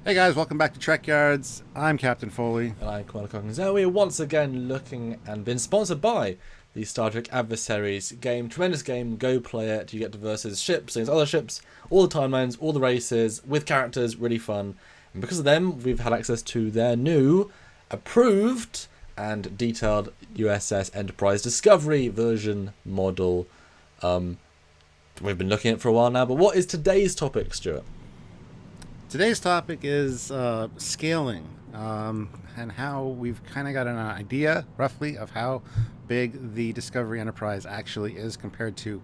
Hey guys, welcome back to Trekyards. I'm Captain Foley. And I'm Commander Cockins. Now we're once again looking and been sponsored by the Star Trek Adversaries game. Tremendous game, go play it. You get to versus ships against other ships, all the timelines, all the races, with characters, really fun. And because of them, we've had access to their new, approved, and detailed USS Enterprise Discovery version model. We've been looking at it for a while now, but what is today's topic, Stuart? Today's topic is scaling and how we've kind of got an idea, roughly, of how big the Discovery Enterprise actually is compared to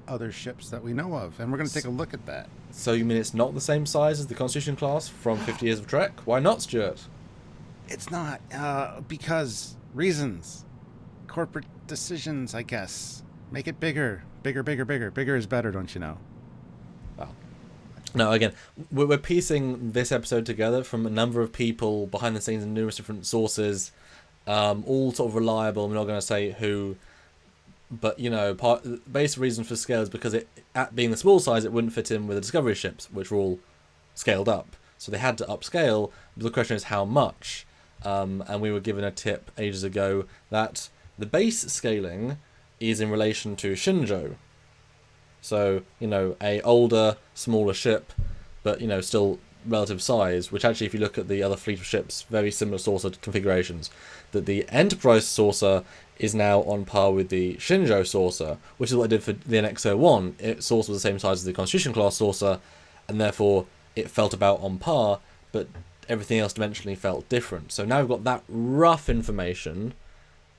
other ships that we know of. And we're going to take a look at that. So you mean it's not the same size as the Constitution class from 50 Years of Trek? Why not, Stuart? It's not because reasons, corporate decisions, I guess. Make it bigger. Bigger, bigger, bigger. Bigger is better, don't you know? Well, no, again, we're piecing this episode together from a number of people behind the scenes and numerous different sources, all sort of reliable. I'm not going to say who, but the basic reason for scale is because at being the small size, it wouldn't fit in with the Discovery ships, which were all scaled up. So they had to upscale. But the question is how much. And we were given a tip ages ago that the base scaling is in relation to Shinjo. So, a older, smaller ship, but, still relative size, which actually, if you look at the other fleet of ships, very similar saucer configurations, that the Enterprise saucer is now on par with the Shinjo saucer, which is what I did for the NX-01. Its saucer was the same size as the Constitution class saucer, and therefore it felt about on par, but everything else dimensionally felt different. So now we've got that rough information.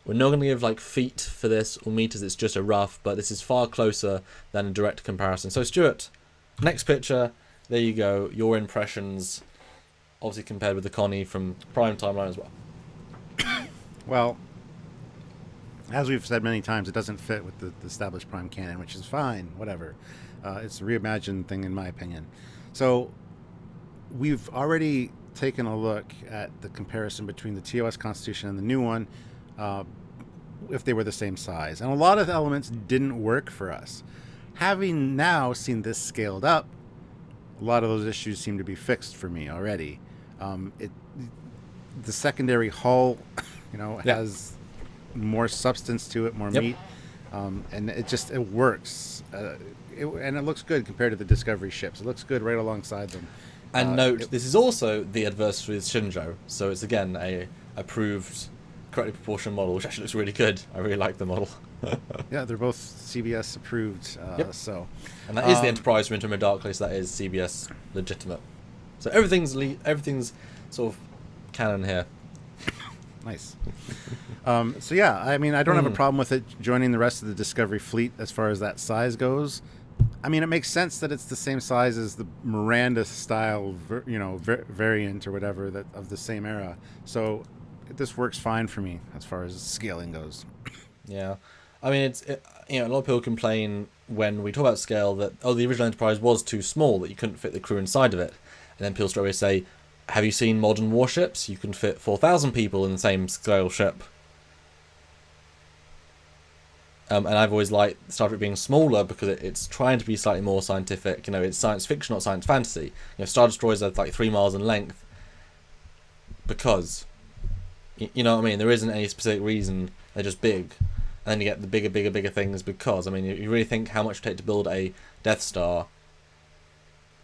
We're not going to give feet for this or meters, it's just a rough, but this is far closer than a direct comparison. So Stuart, next picture, there you go, your impressions, obviously compared with the Connie from Prime Timeline as well. Well, as we've said many times, it doesn't fit with the established Prime canon, which is fine, whatever. It's a reimagined thing, in my opinion. So we've already taken a look at the comparison between the TOS Constitution and the new one, if they were the same size. And a lot of elements didn't work for us. Having now seen this scaled up, a lot of those issues seem to be fixed for me already. The secondary hull, has more substance to it, more meat, and it works. And it looks good compared to the Discovery ships. It looks good right alongside them. And note, this is also the Adversary's Shinjo, so it's again a approved, correctly proportioned model, which actually looks really good. I really like the model. Yeah, they're both CBS approved. Yep. So, and that is the Enterprise from Into Darkly, so that is CBS legitimate. So everything's sort of canon here. Nice. So yeah, I mean, I don't have a problem with it joining the rest of the Discovery fleet as far as that size goes. I mean, it makes sense that it's the same size as the Miranda style, variant or whatever that of the same era. So this works fine for me as far as scaling goes. Yeah, I mean, a lot of people complain when we talk about scale that the original Enterprise was too small, that you couldn't fit the crew inside of it, and then people straight away say, have you seen modern warships? You can fit 4,000 people in the same scale ship. And I've always liked Star Trek being smaller because it's trying to be slightly more scientific. It's science fiction, not science fantasy. Star Destroyers are 3 miles in length because, you know what I mean? There isn't any specific reason. They're just big. And then you get the bigger things because, I mean, you really think how much it would take to build a Death Star,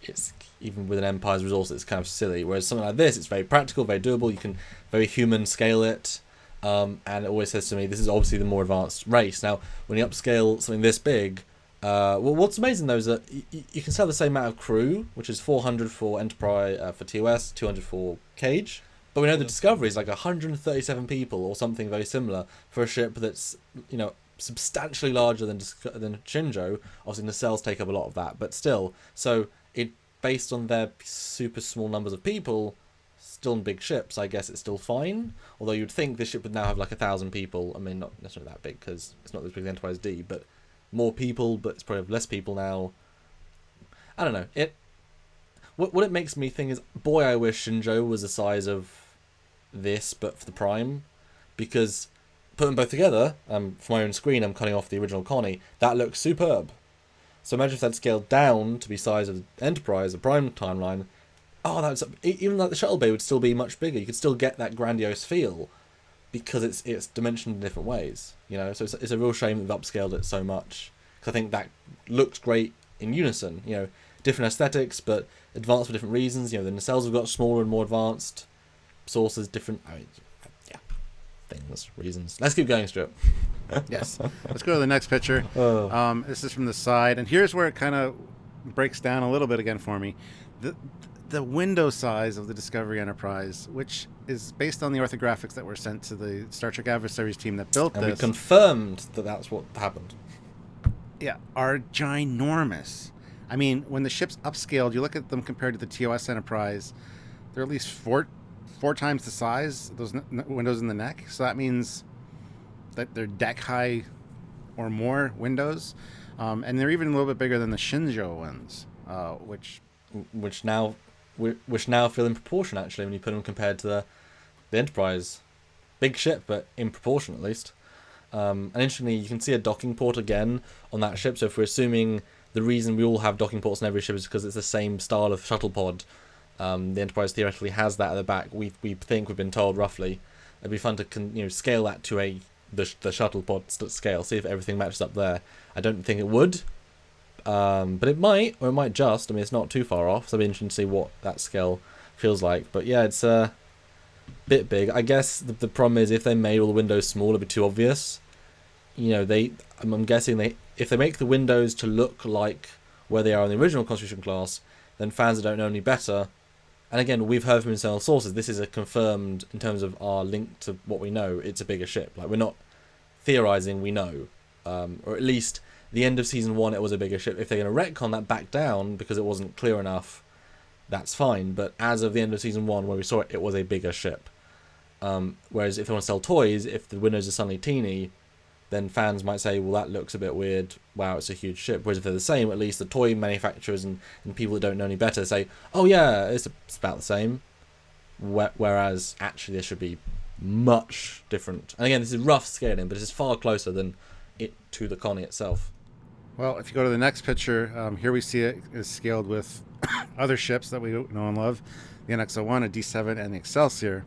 it's even with an Empire's resource, it's kind of silly. Whereas something like this, it's very practical, very doable. You can very human scale it. And it always says to me, this is obviously the more advanced race. Now, when you upscale something this big, what's amazing though is that you can still have the same amount of crew, which is 400 for Enterprise, for TOS, 200 for Cage. But we know the Discovery is 137 people or something very similar for a ship that's, substantially larger than Shinjo. Obviously, nacelles take up a lot of that, but still. So, based on their super small numbers of people, still in big ships, I guess it's still fine. Although you'd think this ship would now have 1,000 people. I mean, not necessarily that big because it's not as big as Enterprise D, but more people, but it's probably less people now. I don't know. What it makes me think is, boy, I wish Shinjo was the size of this, but for the Prime, because put them both together, for my own screen, I'm cutting off the original Connie, that looks superb. So imagine if that scaled down to be size of Enterprise, the Prime timeline, oh, that's even like the Shuttle Bay would still be much bigger. You could still get that grandiose feel because it's dimensioned in different ways. You know, so it's a real shame that they've upscaled it so much. Because I think that looks great in unison. You know, different aesthetics, but advanced for different reasons. You know, the nacelles have got smaller and more advanced. Sources different. I mean, yeah, things, reasons. Let's keep going, Stuart. Yes. Let's go to the next picture. Oh. This is from the side, and here's where it kind of breaks down a little bit again for me. The window size of the Discovery Enterprise, which is based on the orthographics that were sent to the Star Trek Adversaries team that built And this. we confirmed that that's what happened. Yeah, are ginormous. I mean, when the ship's upscaled, you look at them compared to the TOS Enterprise, they're at least four times the size, those windows in the neck. So that means that they're deck high or more windows. And they're even a little bit bigger than the Shinjo ones, which now feel in proportion, actually, when you put them compared to the Enterprise. Big ship, but in proportion at least. And interestingly, you can see a docking port again on that ship. So if we're assuming the reason we all have docking ports on every ship is because it's the same style of shuttle pod, the Enterprise theoretically has that at the back. We think we've been told roughly. It'd be fun to scale that to the shuttle pod scale, see if everything matches up there. I don't think it would, but it might, or it might just. I mean, it's not too far off, so it'll be interesting to see what that scale feels like. But yeah, it's a bit big. I guess the problem is if they made all the windows small, it'd be too obvious. You know, I'm guessing if they make the windows to look like where they are in the original Constitution class, then fans that don't know any better. And again, we've heard from internal sources, this is a confirmed, in terms of our link to what we know, it's a bigger ship. Like, we're not theorising, we know. Or at least, the end of Season 1, it was a bigger ship. If they're going to retcon that back down because it wasn't clear enough, that's fine. But as of the end of Season 1, where we saw it, it was a bigger ship. Whereas if they want to sell toys, if the windows are suddenly teeny, then fans might say, well, that looks a bit weird. Wow, it's a huge ship. Whereas if they're the same, at least the toy manufacturers and people that don't know any better say, oh yeah, it's about the same. Whereas actually this should be much different. And again, this is rough scaling, but this is far closer than it to the Connie itself. Well, if you go to the next picture, here we see it is scaled with other ships that we know and love, the NX-01, a D7, and the Excelsior.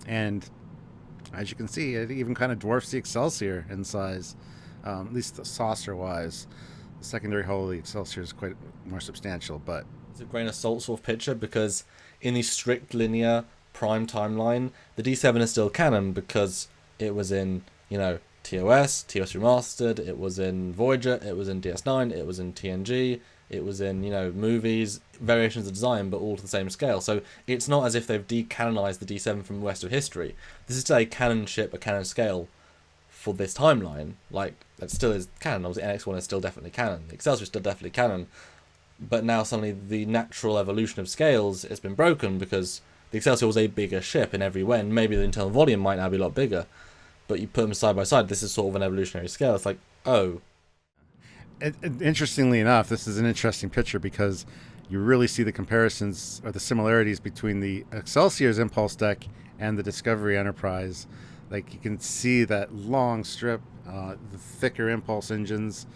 And as you can see, it even kind of dwarfs the Excelsior in size, at least the saucer-wise. The secondary hull of the Excelsior is quite more substantial, but... It's a grain of salt sort of picture, because in the strict linear prime timeline, the D7 is still canon because it was in, TOS Remastered, it was in Voyager, it was in DS9, it was in TNG, it was in, movies, variations of design, but all to the same scale. So it's not as if they've decanonized the D7 from the rest of history. This is still a canon ship, a canon scale for this timeline. Like, that still is canon. Obviously, NX-1 is still definitely canon. The Excelsior is still definitely canon. But now suddenly the natural evolution of scales has been broken because the Excelsior was a bigger ship in every way, and maybe the internal volume might now be a lot bigger. But you put them side by side, this is sort of an evolutionary scale. It's like, oh... Interestingly enough, this is an interesting picture because you really see the comparisons or the similarities between the Excelsior's impulse deck and the Discovery Enterprise. Like, you can see that long strip, the thicker impulse engines.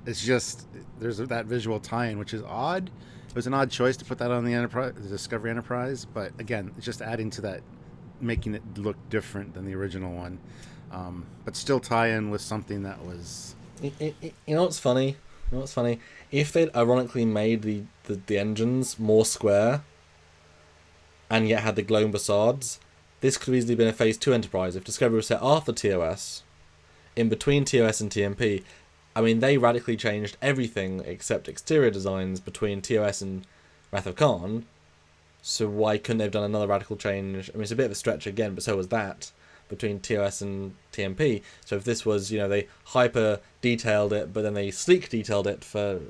It's just, there's that visual tie-in, which is odd. It was an odd choice to put that on the Discovery Enterprise, but again, it's just adding to that, making it look different than the original one. But still tie in with something that was... You know what's funny? If they'd ironically made the engines more square and yet had the glowing facades, this could have easily been a Phase 2 Enterprise. If Discovery was set after TOS, in between TOS and TMP, I mean, they radically changed everything except exterior designs between TOS and Wrath of Khan, so why couldn't they have done another radical change? I mean, it's a bit of a stretch again, but so was that, between TOS and TMP. So if this was, they hyper detailed it, but then they sleek detailed it for,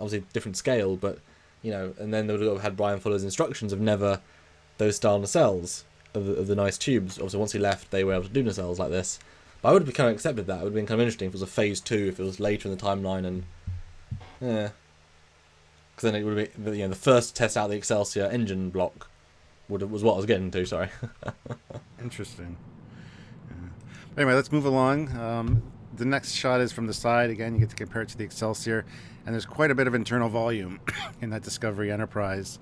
obviously different scale, but, and then they would have had Brian Fuller's instructions of never those style nacelles of the nice tubes. Obviously once he left, they were able to do nacelles like this. But I would have kind of accepted that. It would have been kind of interesting if it was a Phase 2, if it was later in the timeline, and, yeah. Because then it would be, the first test out the Excelsior engine block was what I was getting to, sorry. Interesting. Anyway, let's move along. the next shot is from the side. Again, you get to compare it to the Excelsior, and there's quite a bit of internal volume in that Discovery Enterprise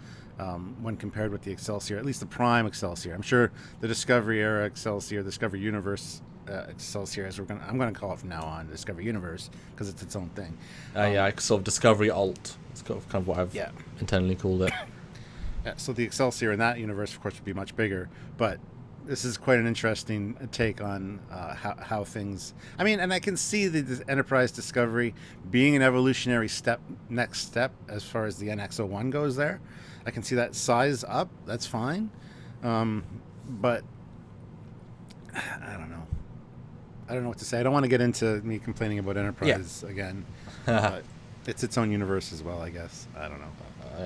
when compared with the Excelsior, at least the Prime Excelsior. I'm sure the Discovery Era Excelsior, Discovery Universe Excelsior, as I'm going to call it from now on, Discovery Universe, because it's its own thing. Yeah, sort of Discovery Alt. It's kind of what I've internally called it. Yeah, so the Excelsior in that universe, of course, would be much bigger, but this is quite an interesting take on how things. I mean, and I can see the Enterprise Discovery being an evolutionary next step as far as the NX-01 goes. There, I can see that size up. That's fine, but I don't know. I don't know what to say. I don't want to get into me complaining about Enterprise again. But it's its own universe as well, I guess. I don't know.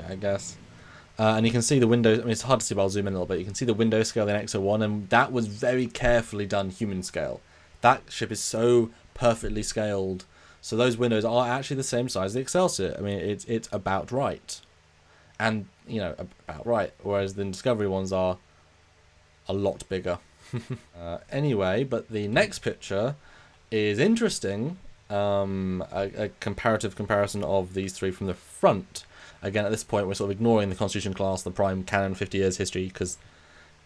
I guess. And you can see the window. I mean, it's hard to see, but I'll zoom in a little bit. You can see the window scale in X01, and that was very carefully done human scale. That ship is so perfectly scaled. So those windows are actually the same size as the Excelsior. I mean, it's about right. And, about right. Whereas the Discovery ones are a lot bigger. Anyway, but the next picture is interesting. A comparative comparison of these three from the front. Again, at this point, we're sort of ignoring the Constitution class, the Prime canon, 50 years history, because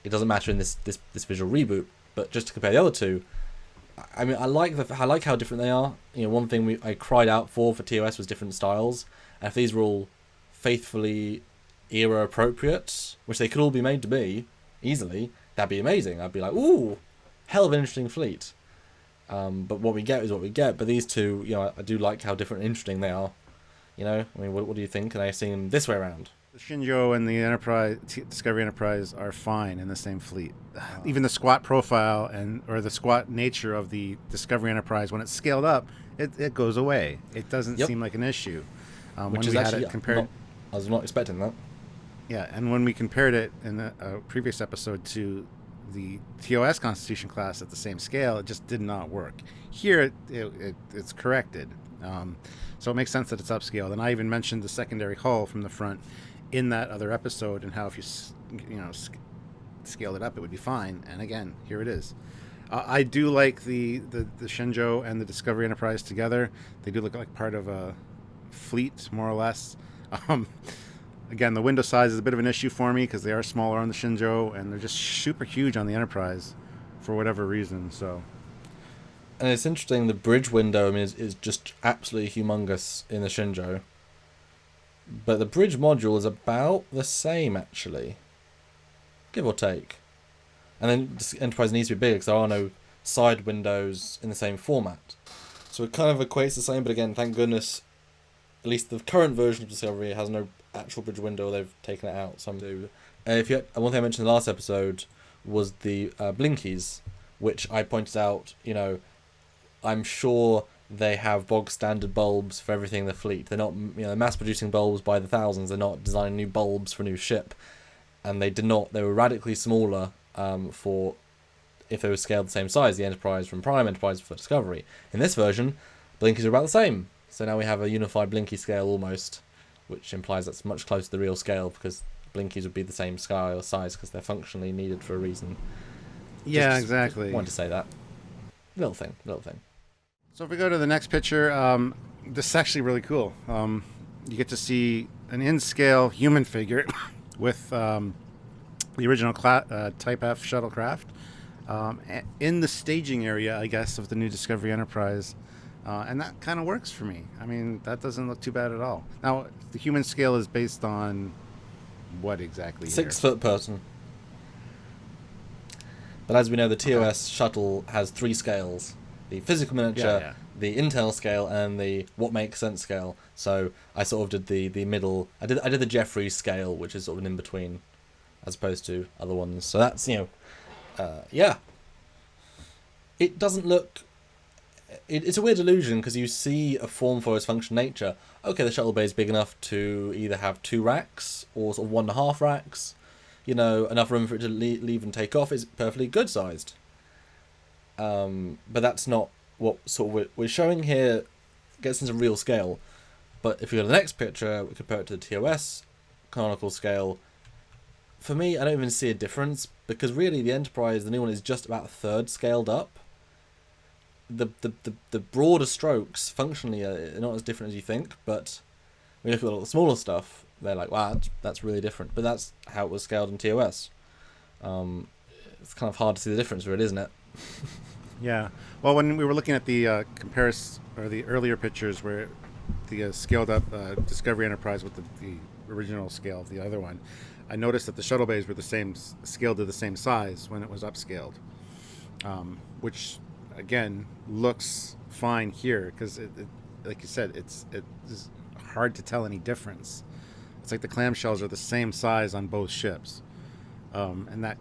it doesn't matter in this visual reboot. But just to compare the other two, I mean, I like how different they are. One thing I cried out for TOS was different styles, and if these were all faithfully era appropriate, which they could all be made to be easily, that'd be amazing. I'd be like, ooh, hell of an interesting fleet. But what we get is what we get. But these two, I do like how different and interesting they are. I mean, what do you think? Can I see them this way around? The Shinjo and the Discovery Enterprise are fine in the same fleet. Even the squat profile or the squat nature of the Discovery Enterprise, when it's scaled up, it goes away. It doesn't seem like an issue. Which is actually compared. I was not expecting that. Yeah, and when we compared it in a previous episode to the TOS Constitution class at the same scale, it just did not work. Here, it's corrected. So it makes sense that it's upscaled. And I even mentioned the secondary hull from the front in that other episode, and how if you scaled it up, it would be fine. And again, here it is. I do like the Shinjo and the Discovery Enterprise together. They do look like part of a fleet, more or less. Again, the window size is a bit of an issue for me because they are smaller on the Shinjo, and they're just super huge on the Enterprise for whatever reason. So. And it's interesting, the bridge window, I mean, is just absolutely humongous in the Shinjo. But the bridge module is about the same, actually. Give or take. And then Enterprise needs to be bigger because there are no side windows in the same format. So it kind of equates the same, but again, thank goodness, at least the current version of Discovery has no actual bridge window. They've taken it out. Some do. One thing I mentioned in the last episode was the blinkies, which I pointed out, I'm sure they have bog standard bulbs for everything in the fleet. They're not, they're mass producing bulbs by the thousands. They're not designing new bulbs for a new ship. And they were radically smaller for if they were scaled the same size, the Enterprise from Prime, Enterprise for Discovery. In this version, blinkies are about the same. So now we have a unified blinky scale almost, which implies that's much closer to the real scale because blinkies would be the same scale size because they're functionally needed for a reason. Exactly. Just wanted to say that. Little thing. So if we go to the next picture, this is actually really cool. You get to see an in-scale human figure with the original Type F shuttlecraft in the staging area, I guess, of the new Discovery Enterprise. And that kind of works for me. I mean, that doesn't look too bad at all. Now, the human scale is based on what exactly? 6 foot person. But as we know, the TOS shuttle has 3 scales. The physical miniature, the intel scale, and the what makes sense scale. So I sort of did the middle. I did the Jeffries scale, which is sort of an in-between, as opposed to other ones. So that's, It doesn't look... It's a weird illusion, because you see a form for its function nature. Okay, the shuttle bay is big enough to either have 2 racks, or sort of 1.5 racks. Enough room for it to leave and take off is perfectly good-sized. But that's not what sort of we're showing here. Gets into real scale. But if you go to the next picture, we compare it to the TOS canonical scale. For me, I don't even see a difference, because really the Enterprise, the new one, is just about a third scaled up. the broader strokes functionally are not as different as you think, but when you look at all the smaller stuff, they're like, wow, that's really different. But that's how it was scaled in TOS. It's kind of hard to see the difference, really, isn't it? Yeah. Well, when we were looking at the comparison or the earlier pictures where the scaled up Discovery Enterprise with the original scale of the other one, I noticed that the shuttle bays were the same scaled to the same size when it was upscaled, which again looks fine here because it, like you said, it's hard to tell any difference. It's like the clamshells are the same size on both ships, and that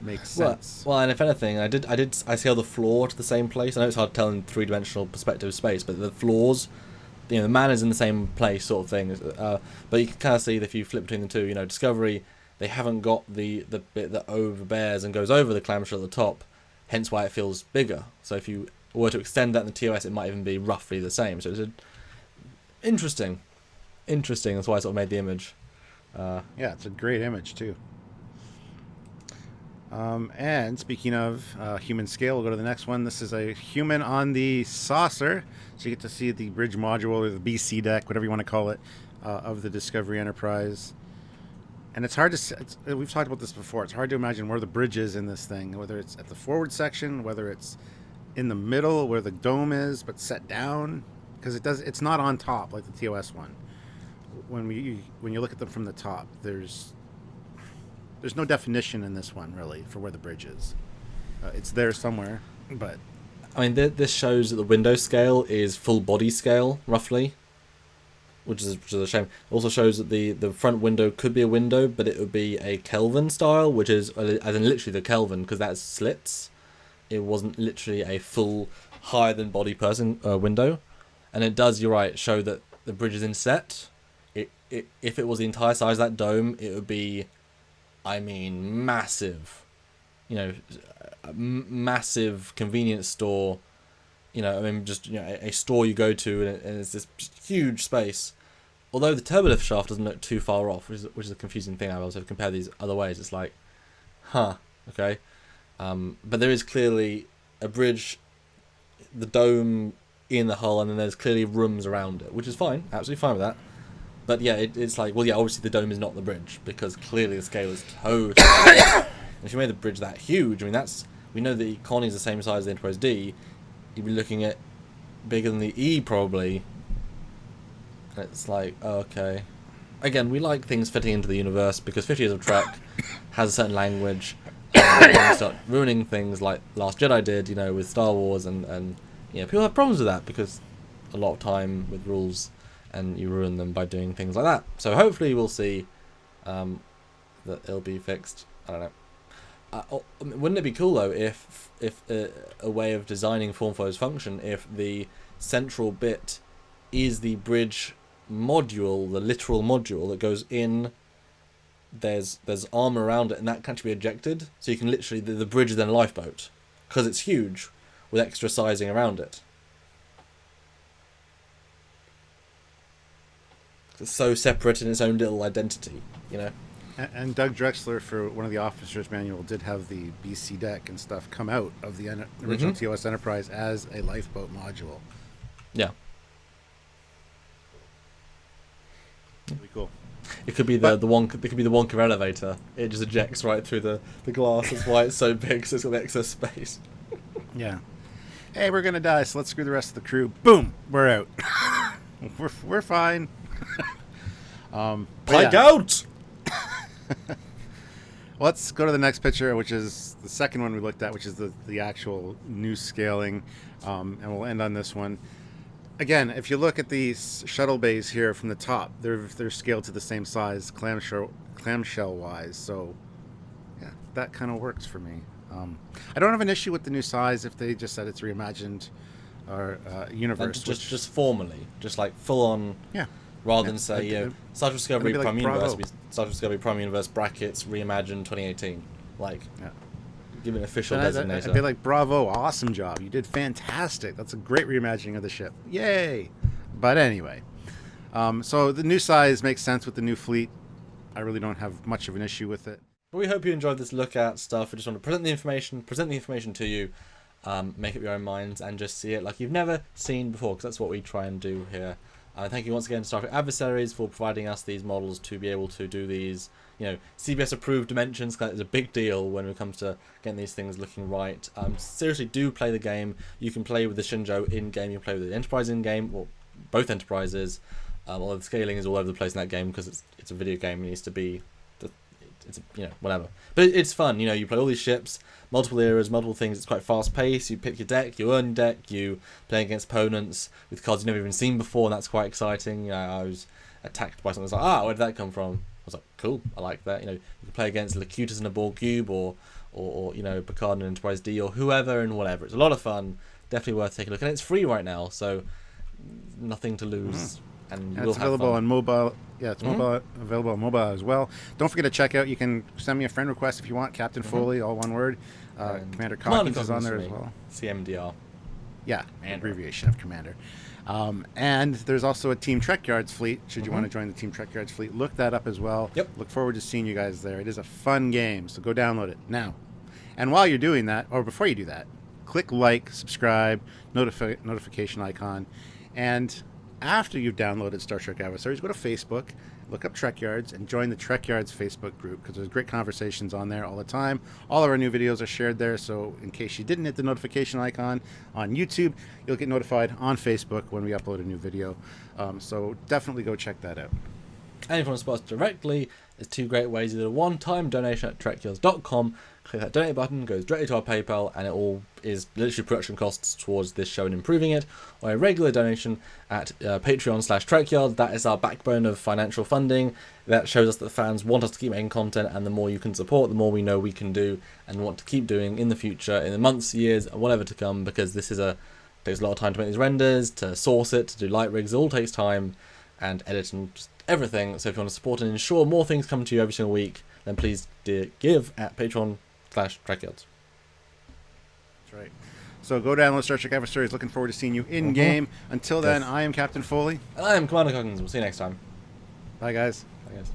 makes sense. Well, and if anything, I scaled the floor to the same place. I know it's hard to tell in 3-dimensional perspective space, but the floors, the man is in the same place, sort of thing. But you can kind of see that if you flip between the two, Discovery, they haven't got the bit that overbears and goes over the clamshell at the top, hence why it feels bigger. So if you were to extend that in the TOS, it might even be roughly the same. So it's interesting. That's why I sort of made the image. Yeah, it's a great image too. And speaking of human scale, we'll go to the next one. This is a human on the saucer. So you get to see the bridge module or the BC deck, whatever you want to call it, of the Discovery Enterprise. And it's hard to, we've talked about this before, it's hard to imagine where the bridge is in this thing, whether it's at the forward section, whether it's in the middle where the dome is, but set down, because it's not on top like the TOS one. When you look at them from the top, there's no definition in this one really for where the bridge is. It's there somewhere, but I mean, this shows that the window scale is full body scale roughly, which is a shame. It also shows that the front window could be a window, but it would be a Kelvin style, which is as in literally the Kelvin, because that's slits. It wasn't literally a full higher than body person window, and it does, you're right, show that the bridge is inset. If it was the entire size of that dome, it would be, I mean, massive. A massive convenience store. Just a store you go to and it's this huge space. Although the turbolift shaft doesn't look too far off, which is a confusing thing. I also compare these other ways. It's like, okay. But there is clearly a bridge, the dome in the hull, and then there's clearly rooms around it, which is fine, absolutely fine with that. But yeah, it's like, well, yeah, obviously the dome is not the bridge because clearly the scale is totally different. If you made the bridge that huge, I mean, we know the Connie is the same size as the Enterprise D. You'd be looking at bigger than the E probably. And it's like, okay. Again, we like things fitting into the universe because 50 Years of Trek has a certain language. And you start ruining things like Last Jedi did, with Star Wars, and people have problems with that because a lot of time with rules, and you ruin them by doing things like that. So hopefully we'll see that it'll be fixed. I don't know. Wouldn't it be cool though if a way of designing form follows function if the central bit is the bridge module, the literal module that goes in. There's armor around it, and that can't be ejected. So you can literally the bridge is then a lifeboat because it's huge with extra sizing around it. It's so separate in its own little identity, And Doug Drexler, for one of the officers' manual, did have the BC deck and stuff come out of the original TOS Enterprise as a lifeboat module. Yeah. That'd be cool. It could be the Wonka elevator. It just ejects right through the glass. That's why it's so big, so it's got the excess space. Yeah. Hey, we're gonna die, so let's screw the rest of the crew. Boom, we're out. we're fine. Pike out. Let's go to the next picture, which is the second one we looked at, which is the actual new scaling, and we'll end on this one. Again, if you look at these shuttle bays here from the top, they're scaled to the same size clamshell wise. So yeah, that kind of works for me. I don't have an issue with the new size if they just said it's reimagined or universe. Just formally, just like full on. Yeah. Rather than say, Star Trek Discovery like Prime Bravo. Universe, Star Trek Discovery Prime Universe brackets reimagined 2018. Like, give it an official designator. I'd be like, bravo, awesome job. You did fantastic. That's a great reimagining of the ship. Yay. But anyway, so the new size makes sense with the new fleet. I really don't have much of an issue with it. But we hope you enjoyed this look at stuff. We just want to present the information to you. make up your own minds, and just see it like you've never seen before, because that's what we try and do here. Thank you once again to Star Trek Adversaries for providing us these models to be able to do these, CBS approved dimensions. Cause it's a big deal when it comes to getting these things looking right. Seriously, do play the game. You can play with the Shinjo in game. You can play with the Enterprise in game, or both Enterprises. Although the scaling is all over the place in that game because it's a video game. It needs to be, whatever. But it's fun. You play all these ships, multiple eras, multiple things. It's quite fast paced. You pick your deck, you earn your deck, you play against opponents with cards you've never even seen before, and that's quite exciting. I was attacked by something. I was like, where did that come from? I was like, cool, I like that. You can play against Locutus and a Borg Cube, or Picard and Enterprise D, or whoever and whatever. It's a lot of fun. Definitely worth taking a look, and it's free right now, so nothing to lose. And it's available on mobile. Yeah, it's available on mobile as well. Don't forget to check out. You can send me a friend request if you want. Captain Foley, all one word. Commander Cockins is on there as well. CMDR. Yeah, abbreviation of Commander. And there's also a Team Trekyards fleet. Should you want to join the Team Trekyards fleet, look that up as well. Yep. Look forward to seeing you guys there. It is a fun game, so go download it now. And while you're doing that, or before you do that, click like, subscribe, notification icon, and after you've downloaded Star Trek Adversaries, go to Facebook, look up Trekyards, and join the Trekyards Facebook group, because there's great conversations on there all the time. All of our new videos are shared there, so in case you didn't hit the notification icon on YouTube, you'll get notified on Facebook when we upload a new video. So definitely go check that out. And if you want to support us directly, there's two great ways. Either a one-time donation at trekyards.com. Click that donate button, goes directly to our PayPal, and it all is literally production costs towards this show and improving it. Or a regular donation at Patreon/Trekyards. That is our backbone of financial funding. That shows us that the fans want us to keep making content, and the more you can support, the more we know we can do and want to keep doing in the future, in the months, years, whatever to come, because this is takes a lot of time to make these renders, to source it, to do light rigs. It all takes time, and edit and just everything. So if you want to support and ensure more things come to you every single week, then please give at Patreon/Trekyards. That's right. So go download Star Trek Adversaries. Looking forward to seeing you in game. Until then, I am Captain Foley. And I am Commander Coggins. We'll see you next time. Bye, guys. Bye, guys.